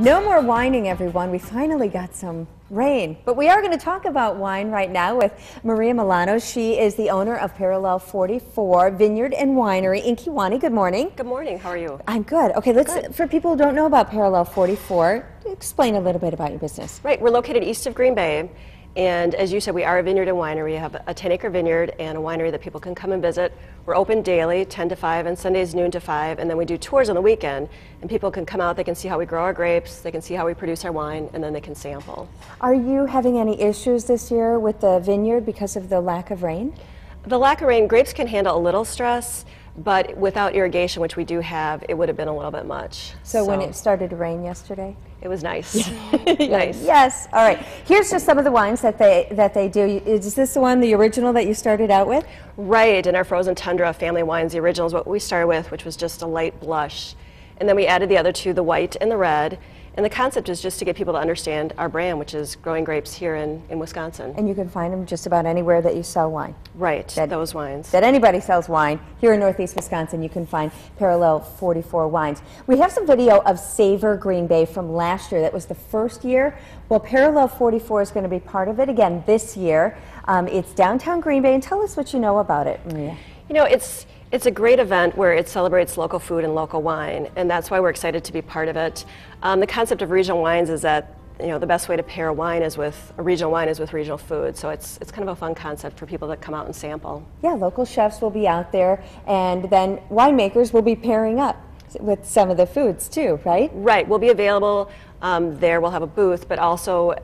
No more whining, everyone. We finally got some rain. But we are going to talk about wine right now with Maria Milano. She is the owner of Parallel 44 Vineyard and Winery in Kewanee. Good morning. Good morning. How are you? I'm good. Okay, for people who don't know about Parallel 44, explain a little bit about your business. Right. We're located east of Green Bay. And as you said, we are a vineyard and winery. We have a 10-acre vineyard and a winery that people can come and visit. We're open daily, 10 to 5, and Sundays noon to 5. And then we do tours on the weekend. And people can come out, they can see how we grow our grapes, they can see how we produce our wine, and then they can sample. Are you having any issues this year with the vineyard because of the lack of rain? The lack of rain, grapes can handle a little stress, but without irrigation, which we do have, it would have been a little bit much. So when it started to rain yesterday? It was nice. Nice. Yes. All right. Here's just some of the wines that they do. Is this the one, the original that you started out with? Right. In our Frozen Tundra family wines, the original is what we started with, which was just a light blush. And then we added the other two, the white and the red. And the concept is just to get people to understand our brand, which is growing grapes here in Wisconsin. And you can find them just about anywhere that you sell wine. Right, those wines. That anybody sells wine. Here in Northeast Wisconsin, you can find Parallel 44 wines. We have some video of Savor Green Bay from last year. That was the first year. Well, Parallel 44 is going to be part of it again this year. It's downtown Green Bay. And tell us what you know about it, Maria. You know, it's a great event where it celebrates local food and local wine, and that's why we're excited to be part of it. The concept of regional wines is that, you know, the best way to pair a wine is with a regional wine is with regional food. So it's kind of a fun concept for people to come out and sample. Yeah, local chefs will be out there, and then winemakers will be pairing up with some of the foods too, right? Right. We'll be available there. We'll have a booth, but also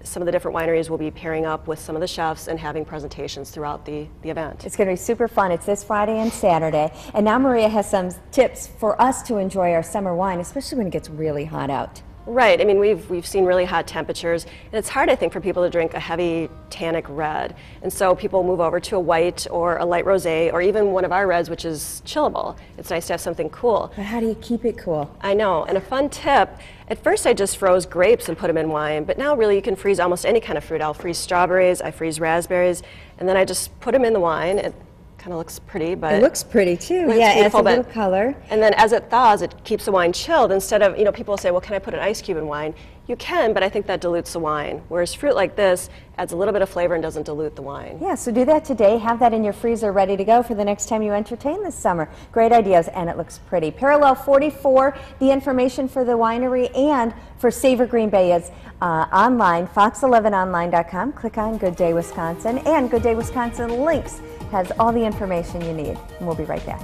some of the different wineries will be pairing up with some of the chefs and having presentations throughout the event. It's going to be super fun. It's this Friday and Saturday. And now Maria has some tips for us to enjoy our summer wine, especially when it gets really hot out. Right. I mean, we've seen really hot temperatures, and it's hard, I think, for people to drink a heavy tannic red. And so people move over to a white or a light rosé, or even one of our reds, which is chillable. It's nice to have something cool. But how do you keep it cool? I know. And a fun tip, at first I just froze grapes and put them in wine, but now really you can freeze almost any kind of fruit. I'll freeze strawberries, I freeze raspberries, and then I just put them in the wine. It kind of looks pretty, but it looks pretty too. Yeah, it adds a little color. And then as it thaws, it keeps the wine chilled. Instead of, you know, people say, well, can I put an ice cube in wine? You can, but I think that dilutes the wine. Whereas fruit like this adds a little bit of flavor and doesn't dilute the wine. Yeah, so do that today. Have that in your freezer ready to go for the next time you entertain this summer. Great ideas, and it looks pretty. Parallel 44, the information for the winery and for Savor Green Bay is online, fox11online.com. Click on Good Day Wisconsin, and Good Day Wisconsin links has all the information you need. And we'll be right back.